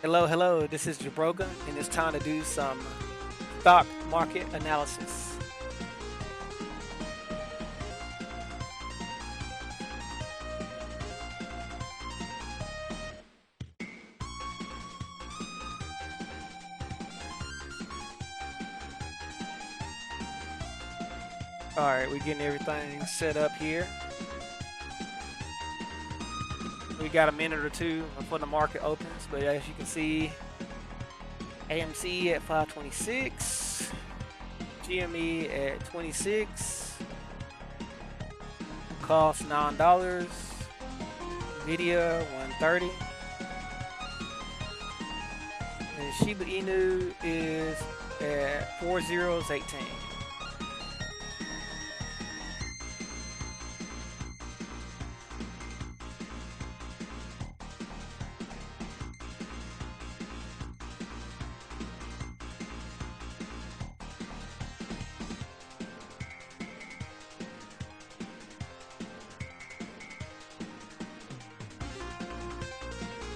Hello, hello. This is Jabroga, and it's time to do some stock market analysis. All right, we're getting everything set up here. We got a minute or two before the market opens, but as you can see, AMC at 526, GME at 26, cost $9, Nvidia 130, and Shiba Inu is at 4018.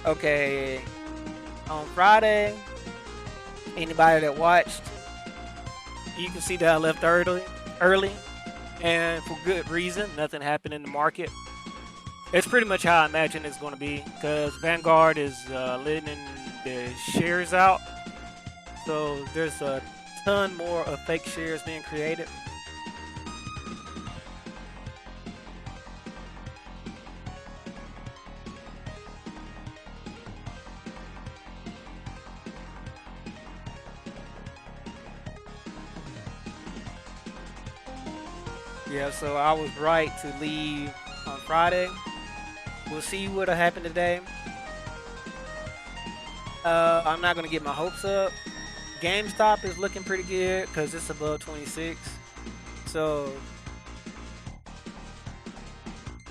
Okay, on Friday, anybody that watched, you can see that I left early, and for good reason. Nothing happened in the market. It's pretty much how I imagine it's going to be because Vanguard is letting the shares out, so there's a ton more of fake shares being created. Yeah, so I was right to leave on Friday. We'll see what'll happen today. I'm not gonna get my hopes up. GameStop is looking pretty good because it's above 26. So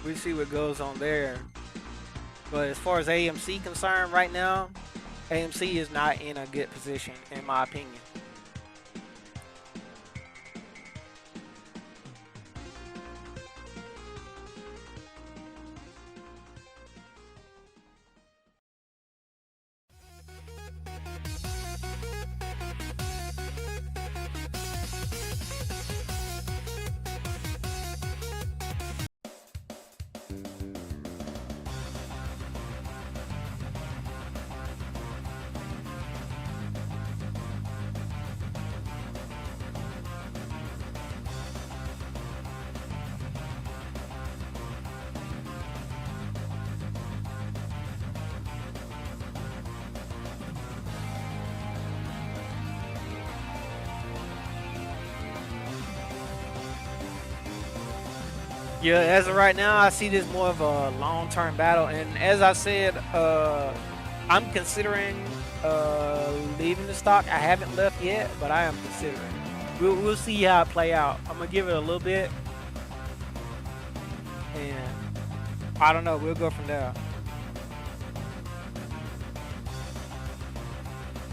we see what goes on there. But as far as AMC concerned right now, AMC is not in a good position in my opinion. Yeah, as of right now, I see this more of a long-term battle, and as I said, I'm considering leaving the stock. I haven't left yet, but I am considering. We'll see how it play out. I'm gonna give it a little bit, and I don't know. We'll go from there.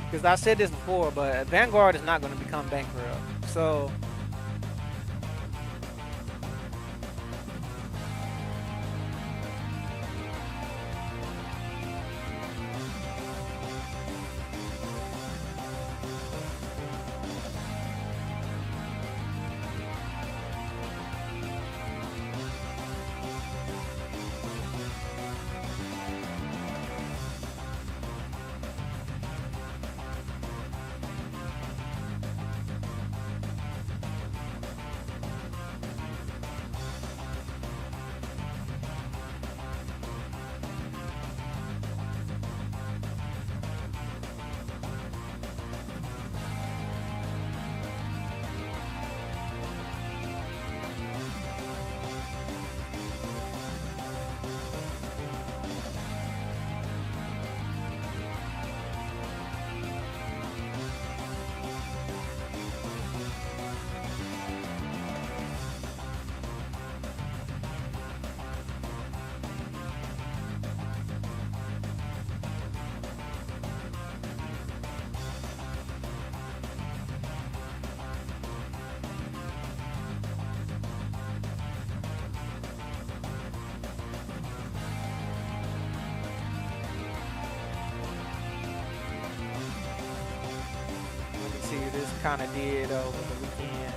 Because I said this before, but Vanguard is not going to become bankrupt. So kind of did over the weekend.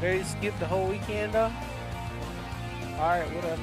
Ready to skip the whole weekend though? Alright, whatever.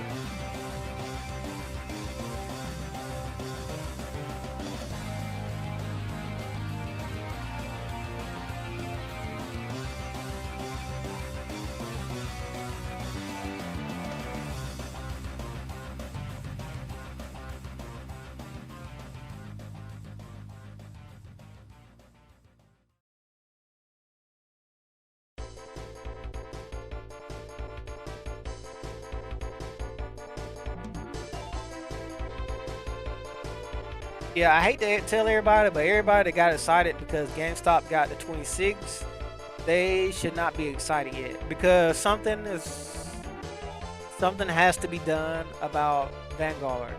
Yeah, I hate to tell everybody, but everybody that got excited because GameStop got to 26, they should not be excited yet because something has to be done about Vanguard.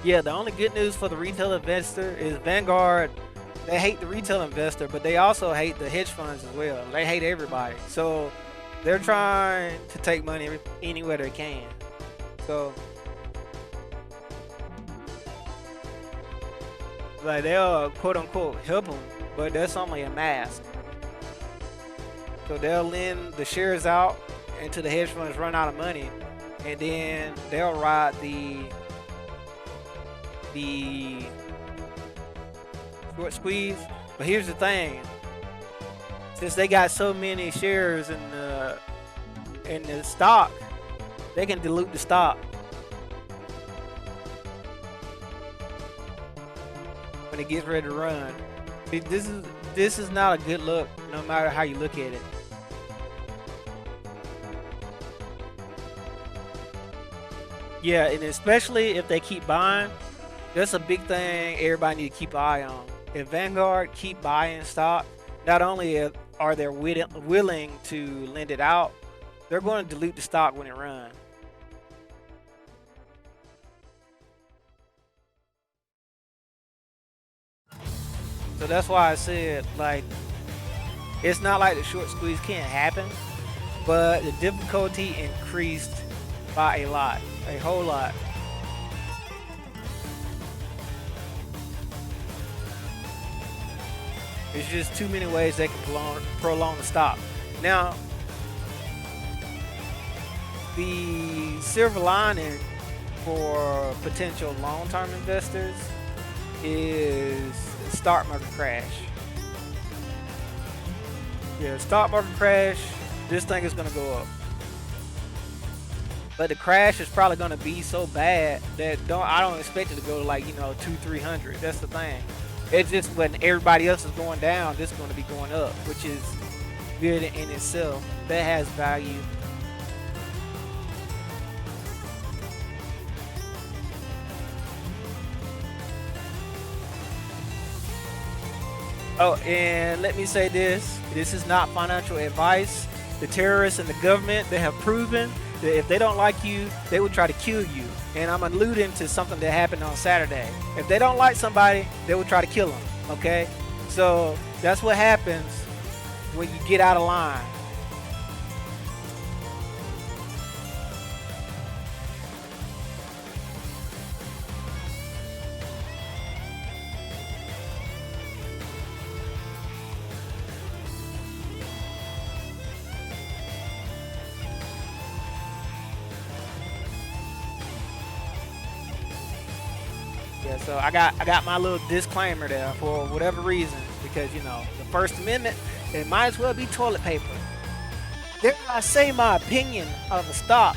Yeah, the only good news for the retail investor is Vanguard. They hate the retail investor, but they also hate the hedge funds as well. They hate everybody. So they're trying to take money anywhere they can. So like they'll quote unquote help them, but that's only a mask. So they'll lend the shares out until the hedge funds run out of money, and then they'll ride the short squeeze. But here's the thing: since they got so many shares in the stock, they can dilute the stock when it gets ready to run. See, this is not a good look, no matter how you look at it. Yeah, and especially if they keep buying. That's a big thing everybody need to keep an eye on. If Vanguard keep buying stock, not only are they willing to lend it out, they're going to dilute the stock when it runs. So that's why I said, like, it's not like the short squeeze can't happen, but the difficulty increased by a whole lot. It's just too many ways they can prolong the stop. Now, the silver lining for potential long-term investors is stock market crash. Yeah, stock market crash, this thing is going to go up. But the crash is probably going to be so bad that I don't expect it to go to like, 200-300. That's the thing. It's just when everybody else is going down, this is going to be going up, which is good in itself. That has value. Oh, and let me say this. This is not financial advice. The terrorists and the government, they have proven that if they don't like you, they will try to kill you. And I'm alluding to something that happened on Saturday. If they don't like somebody, they will try to kill them, okay? So that's what happens when you get out of line. Yeah, so I got my little disclaimer there for whatever reason, because the First Amendment, it might as well be toilet paper. Dare I say my opinion of a stock?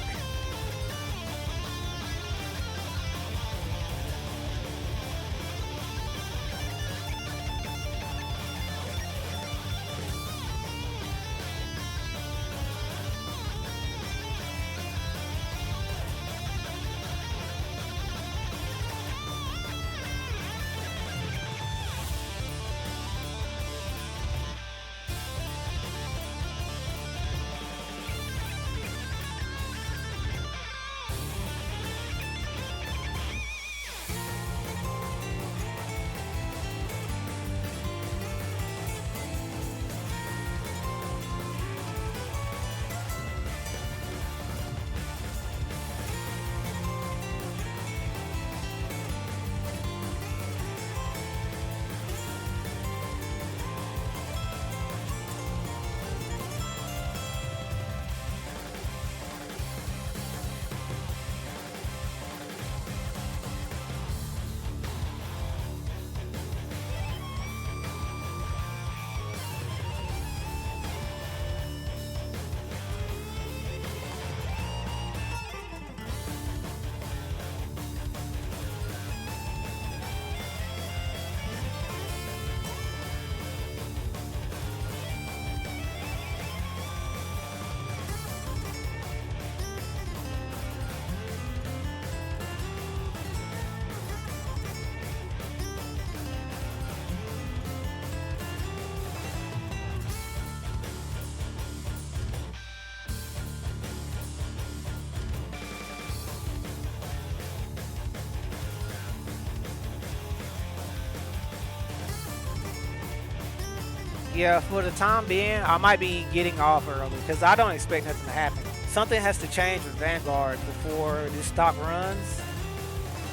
Yeah, for the time being, I might be getting off early because I don't expect nothing to happen. Something has to change with Vanguard before this stock runs.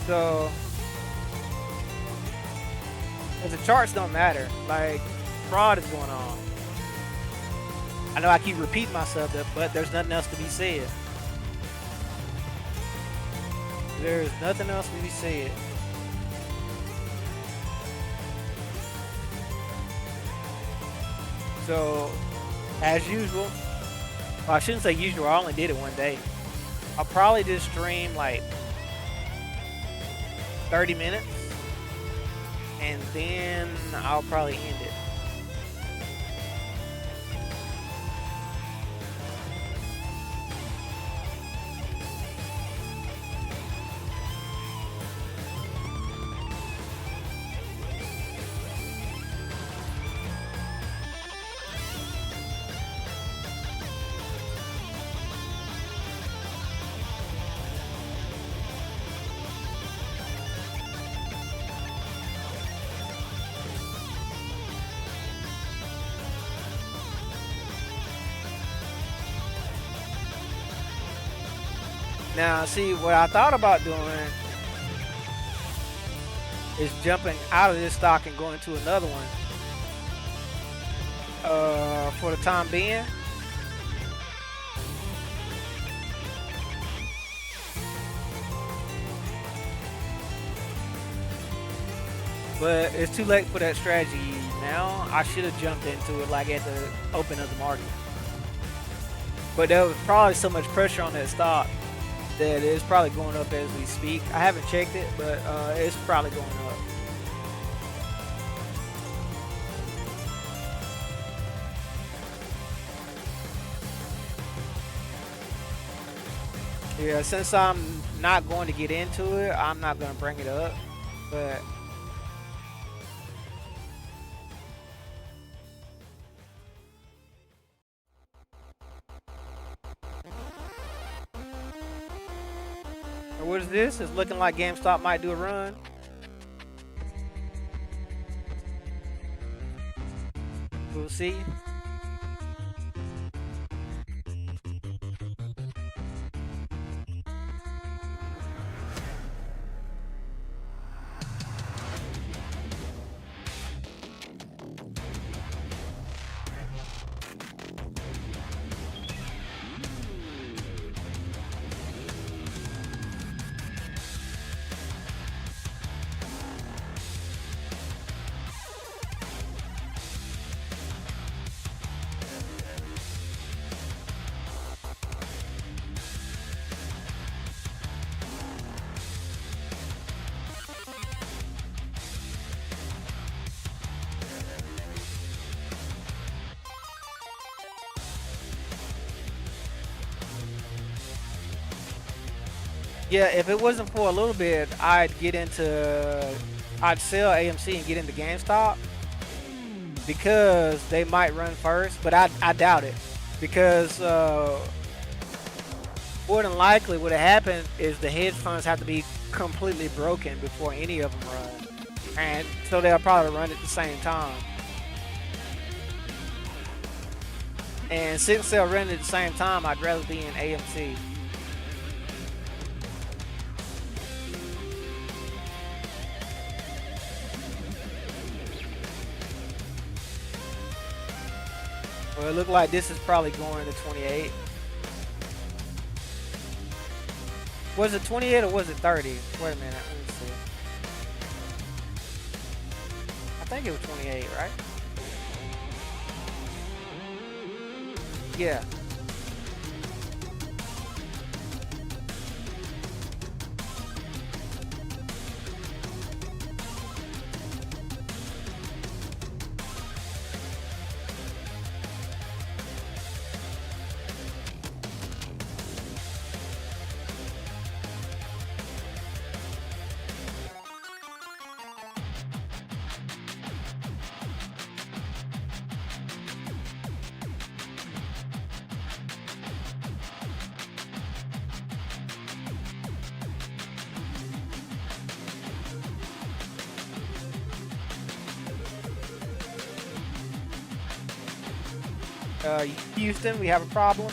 So, 'cause the charts don't matter. Like, fraud is going on. I know I keep repeating myself, but there's nothing else to be said. There's nothing else to be said. So, as usual, well, I shouldn't say usual, I only did it one day. I'll probably just stream like 30 minutes and then I'll probably end it. Now, see, what I thought about doing is jumping out of this stock and going to another one. For the time being. But it's too late for that strategy now. I should have jumped into it like at the open of the market. But there was probably so much pressure on that stock that it's probably going up as we speak. I haven't checked it, but it's probably going up. Yeah, since I'm not going to get into it, I'm not going to bring it up. But what is this? It's looking like GameStop might do a run. We'll see. Yeah, if it wasn't for a little bit, I'd sell AMC and get into GameStop because they might run first, but I doubt it because more than likely what happened is the hedge funds have to be completely broken before any of them run, and so they'll probably run at the same time. And since they'll run at the same time, I'd rather be in AMC. Well, it looked like this is probably going to 28. Was it 28 or was it 30? Wait a minute, let me see. I think it was 28, right? Yeah. Houston, we have a problem.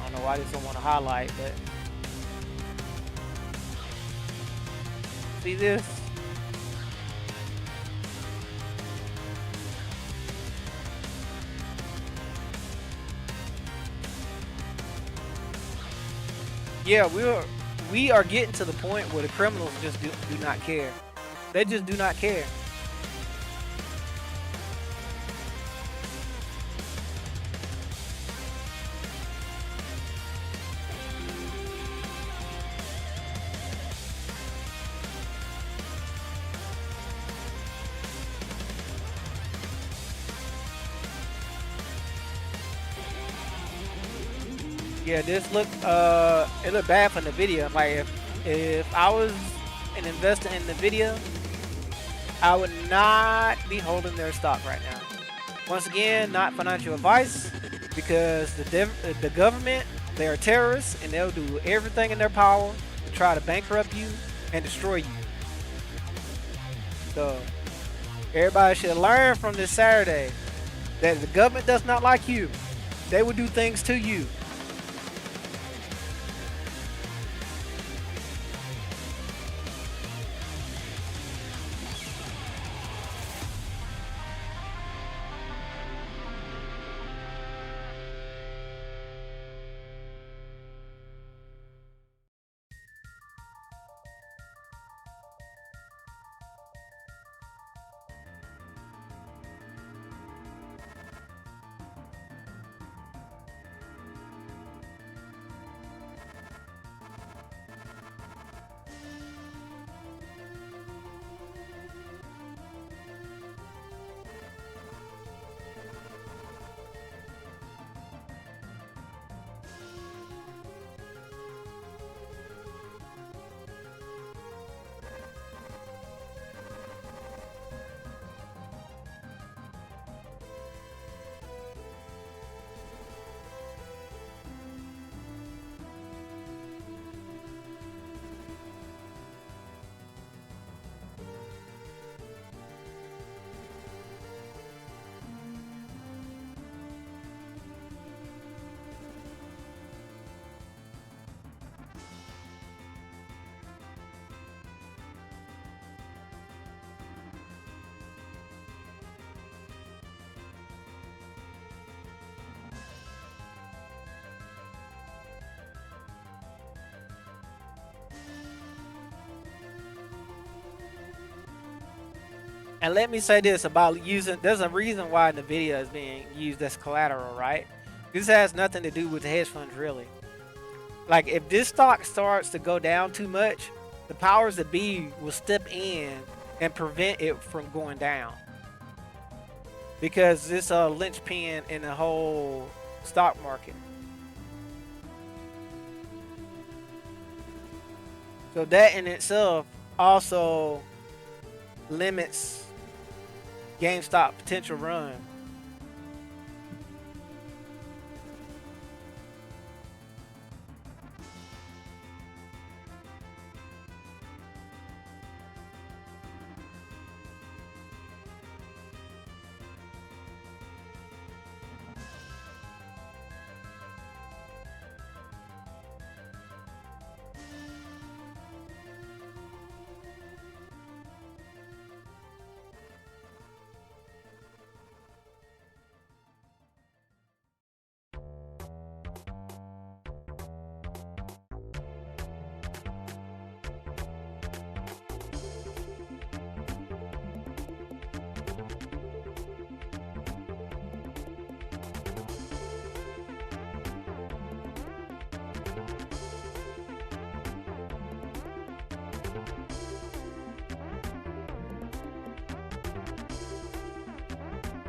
I don't know why this don't want to highlight, but see this? Yeah, we are getting to the point where the criminals just do not care. They just do not care. Yeah, this look it looked bad from the video. Like if I was an investor in the video, I would not be holding their stock right now. Once again, not financial advice, because the government, they are terrorists and they'll do everything in their power to try to bankrupt you and destroy you. So everybody should learn from this Saturday that the government does not like you. They will do things to you. And let me say this about using, there's a reason why the video is being used as collateral, right? This has nothing to do with the hedge funds, really. Like, if this stock starts to go down too much, the powers that be will step in and prevent it from going down. Because it's a linchpin in the whole stock market. So that in itself also limits GameStop potential run.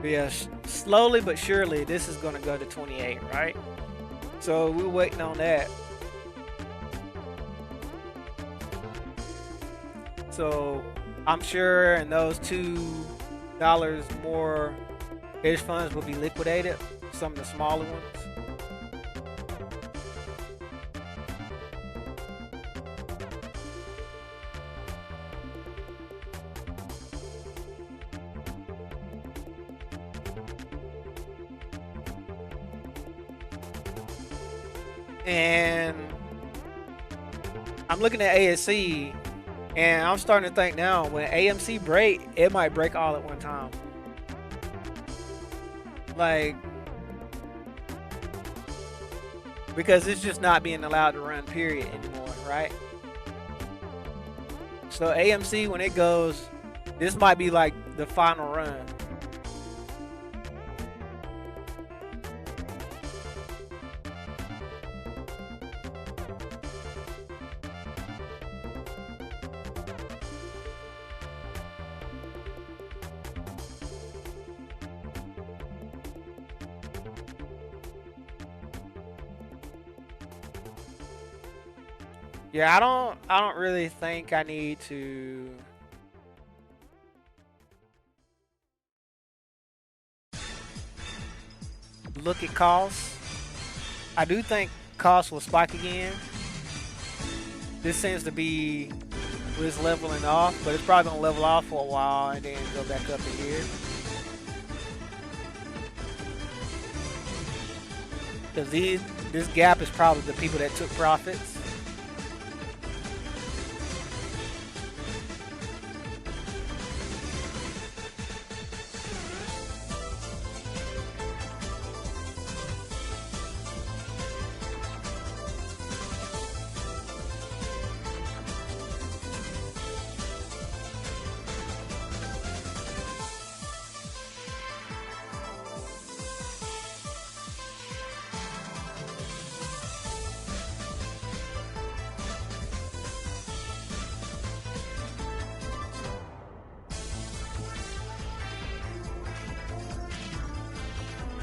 But yeah, slowly but surely, this is going to go to 28, right? So we're waiting on that. So I'm sure in those $2 more hedge funds will be liquidated, some of the smaller ones. And I'm looking at ASC, and I'm starting to think now when AMC break, it might break all at one time. Like, because it's just not being allowed to run period anymore, right? So AMC, when it goes, this might be like the final run. Yeah, I don't really think I need to look at costs. I do think costs will spike again. This seems to be was leveling off, but it's probably gonna level off for a while and then go back up to here. Because this gap is probably the people that took profits.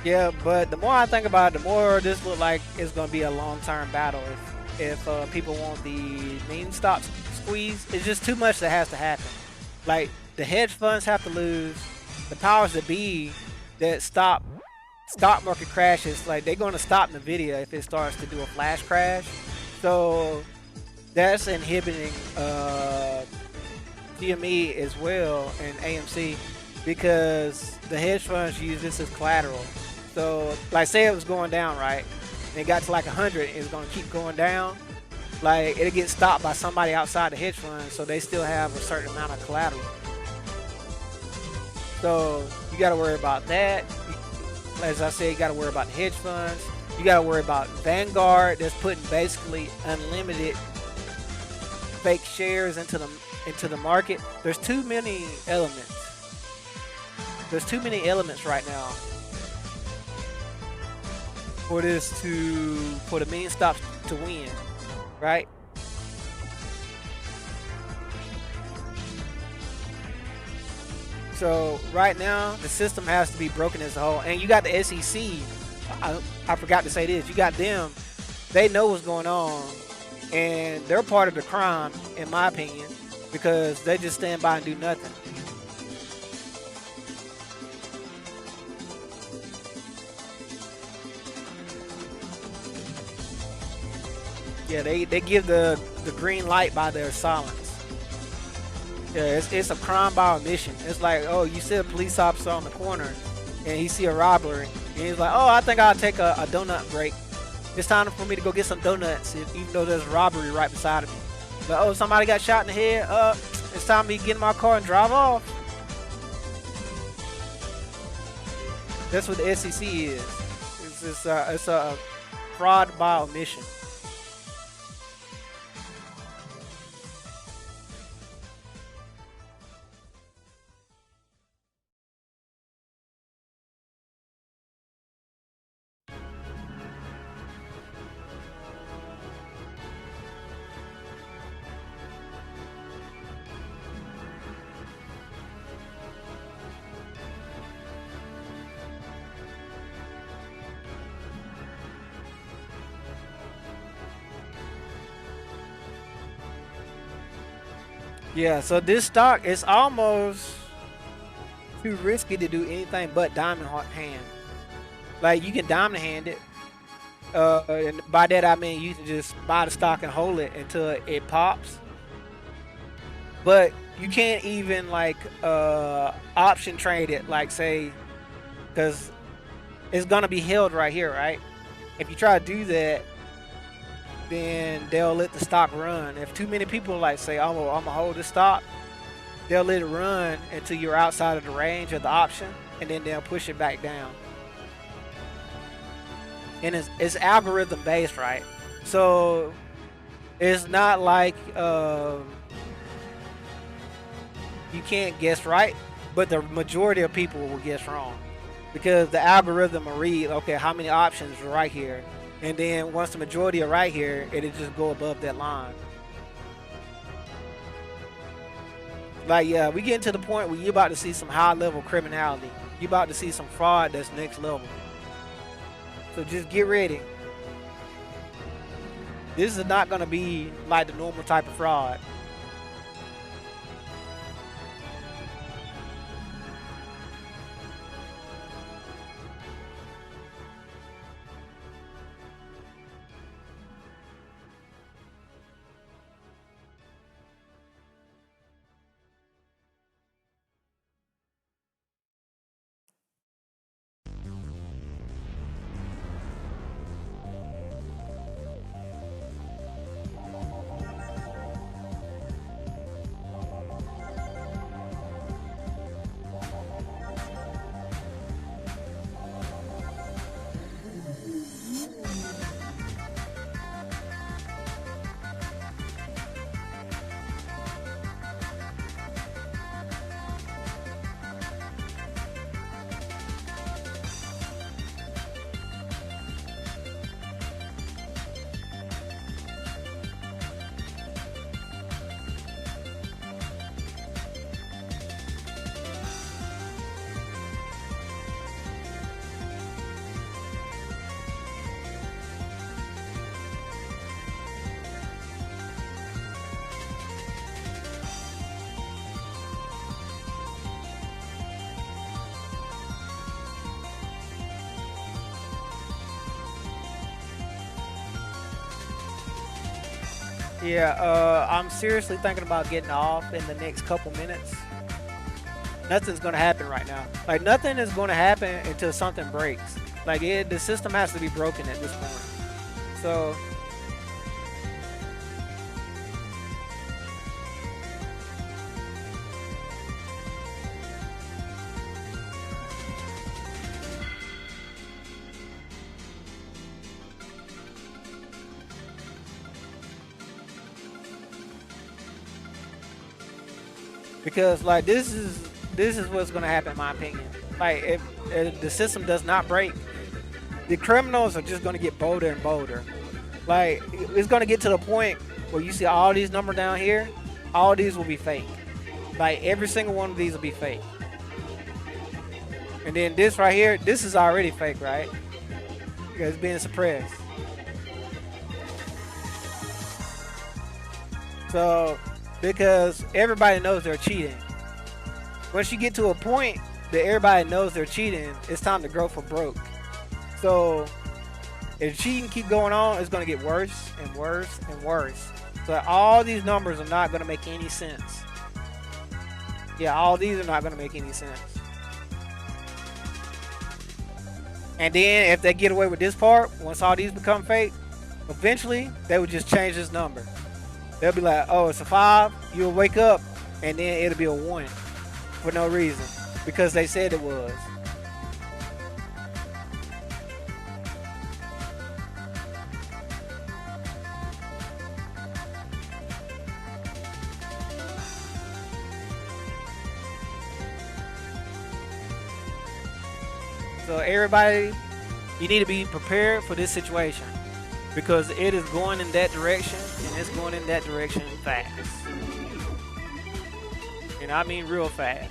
Yeah, but the more I think about it, the more this look like it's gonna be a long-term battle. If people want the meme stock squeeze, it's just too much that has to happen. Like the hedge funds have to lose, the powers that be that stop stock market crashes. Like they're gonna stop Nvidia if it starts to do a flash crash. So that's inhibiting GME as well and AMC because the hedge funds use this as collateral. So, like, say it was going down, right? And it got to like 100, it's gonna keep going down. Like, it'll get stopped by somebody outside the hedge fund, so they still have a certain amount of collateral. So, you gotta worry about that. As I said, you gotta worry about the hedge funds. You gotta worry about Vanguard that's putting basically unlimited fake shares into the market. There's too many elements. There's too many elements right now for the meme stocks to win, right? So right now the system has to be broken as a whole, and you got the SEC. I forgot to say this. You got them. They know what's going on, and they're part of the crime, in my opinion, because they just stand by and do nothing. Yeah, they give the green light by their silence. Yeah, it's a crime by omission. It's like, oh, you see a police officer on the corner and he see a robbery and he's like, oh, I think I'll take a donut break. It's time for me to go get some donuts, even though there's a robbery right beside of me. But oh, somebody got shot in the head. It's time for me to get in my car and drive off. That's what the SEC is. It's a fraud by omission. Yeah, so this stock is almost too risky to do anything but diamond hand. Like you can diamond hand it, and by that I mean you can just buy the stock and hold it until it pops. But you can't even like option trade it, like say, because it's gonna be held right here, right? If you try to do that, then they'll let the stock run. If too many people like say, I'm gonna hold this stock, they'll let it run until you're outside of the range of the option, and then they'll push it back down. And it's algorithm based, right? So it's not like you can't guess right, but the majority of people will guess wrong because the algorithm will read, okay, how many options are right here, and then once the majority are right here, it'll just go above that line. Like, yeah, we getting to the point where you're about to see some high level criminality. You're about to see some fraud that's next level. So just get ready. This is not gonna be like the normal type of fraud. Yeah, I'm seriously thinking about getting off in the next couple minutes. Nothing's gonna happen right now. Like nothing is gonna happen until something breaks. Like the system has to be broken at this point. So because like this is what's gonna happen in my opinion. Like if the system does not break, the criminals are just gonna get bolder and bolder. Like it's gonna get to the point where you see all these numbers down here, all these will be fake. Like every single one of these will be fake. And then this right here, this is already fake, right? Because it's being suppressed. So because everybody knows they're cheating. Once you get to a point that everybody knows they're cheating, it's time to go for broke. So if cheating keep going on, it's gonna get worse and worse and worse. So all these numbers are not gonna make any sense. Yeah, all these are not gonna make any sense. And then if they get away with this part, once all these become fake, eventually they would just change this number. They'll be like, oh, it's a 5. You'll wake up, and then it'll be a 1 for no reason because they said it was. So everybody, you need to be prepared for this situation because it is going in that direction, and it's going in that direction fast. And I mean real fast.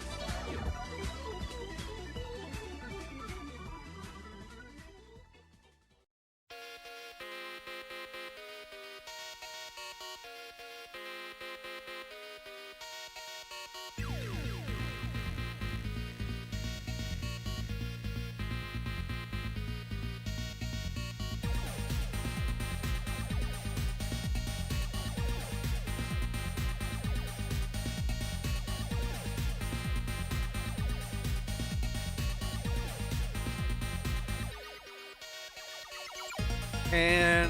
And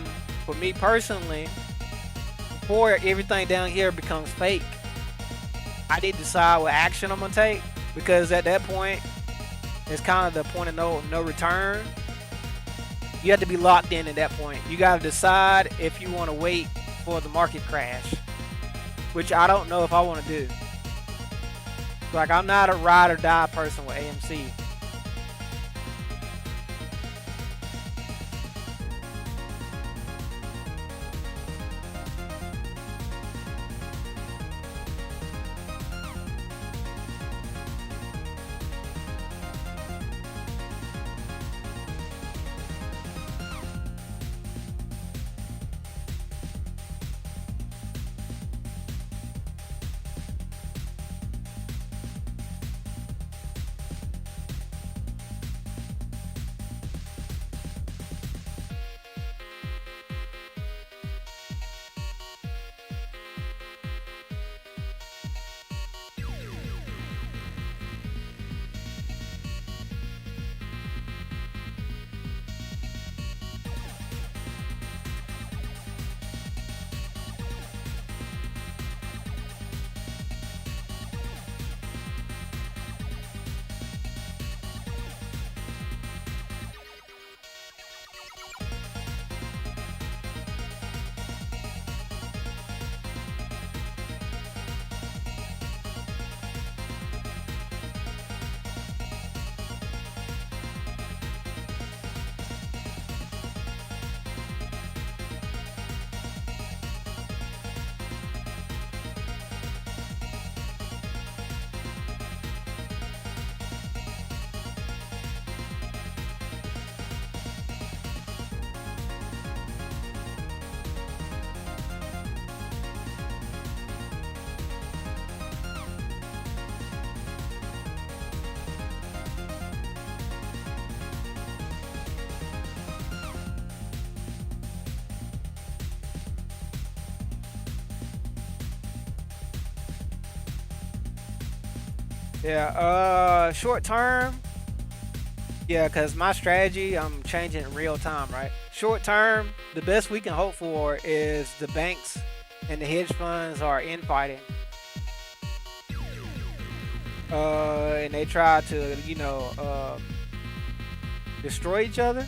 for me personally, before everything down here becomes fake, I need to decide what action I'm gonna take, because at that point, it's kind of the point of no return. You have to be locked in at that point. You got to decide if you want to wait for the market crash, which I don't know if I want to do. Like, I'm not a ride or die person with AMC. Yeah, short term. Yeah, because my strategy, I'm changing in real time, right? Short term, the best we can hope for is the banks and the hedge funds are infighting. And they try to, destroy each other.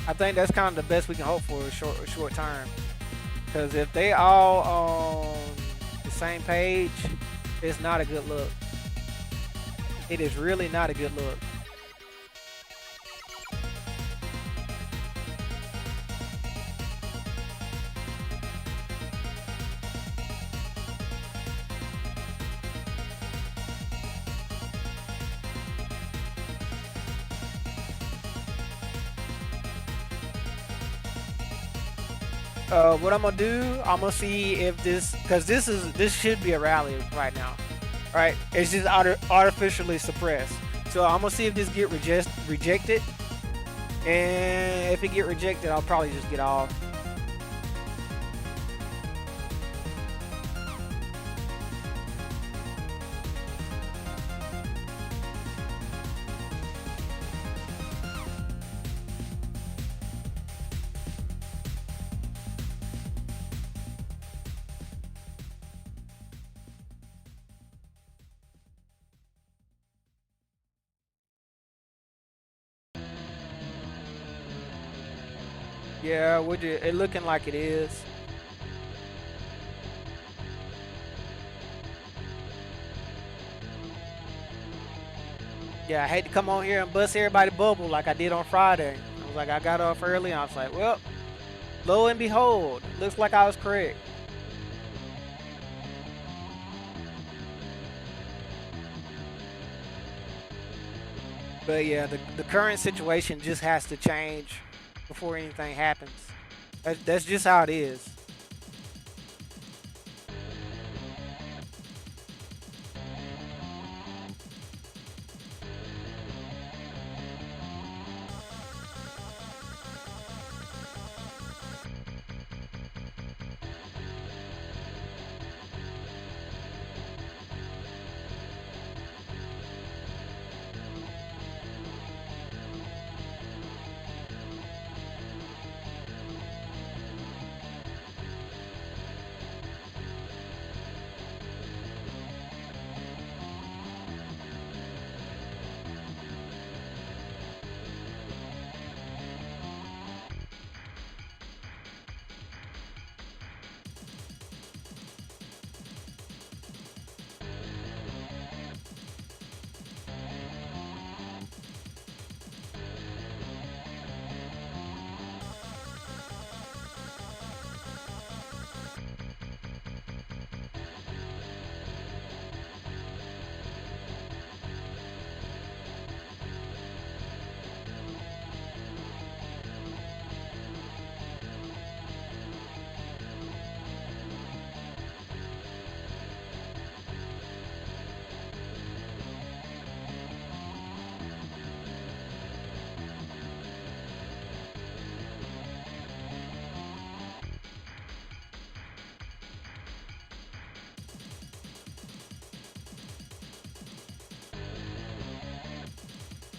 I think that's kind of the best we can hope for short term. Because if they all on the same page, it's not a good look. It is really not a good look. What I'm gonna do, I'm gonna see if because this should be a rally right now, right? It's just artificially suppressed. So I'm gonna see if this get rejected, and if it get rejected, I'll probably just get off. Yeah, would you? It looking like it is. Yeah, I hate to come on here and bust everybody bubble like I did on Friday. I was like, I got off early, and I was like, well, lo and behold, looks like I was correct. But yeah, the current situation just has to change before anything happens. That's just how it is.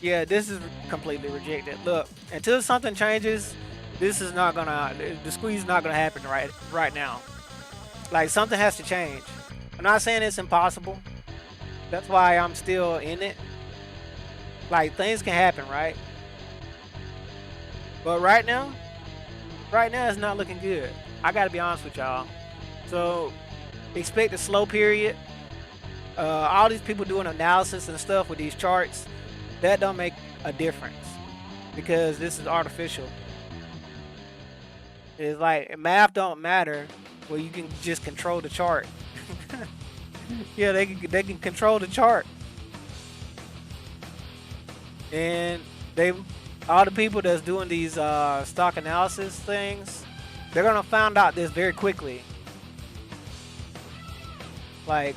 Yeah, this is completely rejected. Look, until something changes, this is not gonna. The squeeze is not gonna happen right now. Like something has to change. I'm not saying it's impossible. That's why I'm still in it. Like things can happen, right? But right now it's not looking good. I gotta be honest with y'all. So expect a slow period. All these people doing analysis and stuff with these charts, that don't make a difference because this is artificial. It's like math don't matter where you can just control the chart. Yeah, they can control the chart, and they all the people that's doing these stock analysis things, they're gonna find out this very quickly. Like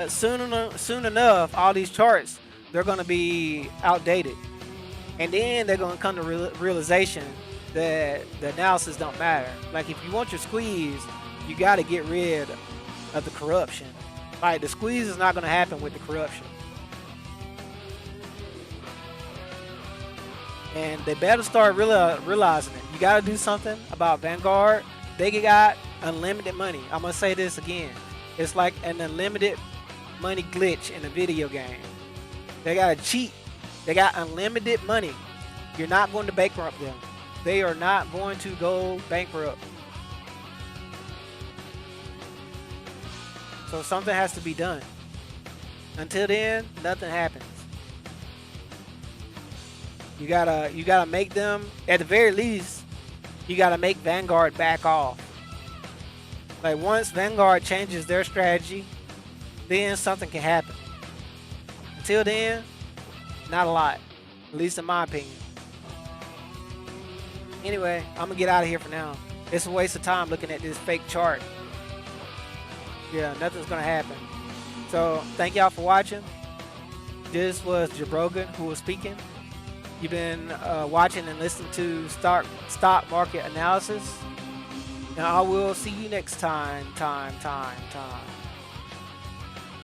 soon enough, all these charts they're gonna be outdated, and then they're gonna come to realization that the analysis don't matter. Like if you want your squeeze, you got to get rid of the corruption. Like the squeeze is not gonna happen with the corruption, and they better start realizing it. You got to do something about Vanguard. They got unlimited money. I'm gonna say this again. It's like an unlimited money glitch in a video game. They got to cheat. They got unlimited money. You're not going to bankrupt them. They are not going to go bankrupt. So something has to be done. Until then, nothing happens. You gotta make them, at the very least, you gotta make Vanguard back off. Like once Vanguard changes their strategy, then something can happen. Until then, not a lot. At least in my opinion. Anyway, I'm gonna get out of here for now. It's a waste of time looking at this fake chart. Yeah, nothing's gonna happen. So thank y'all for watching. This was Jabrogan who was speaking. You've been watching and listening to stock market analysis. And I will see you next time.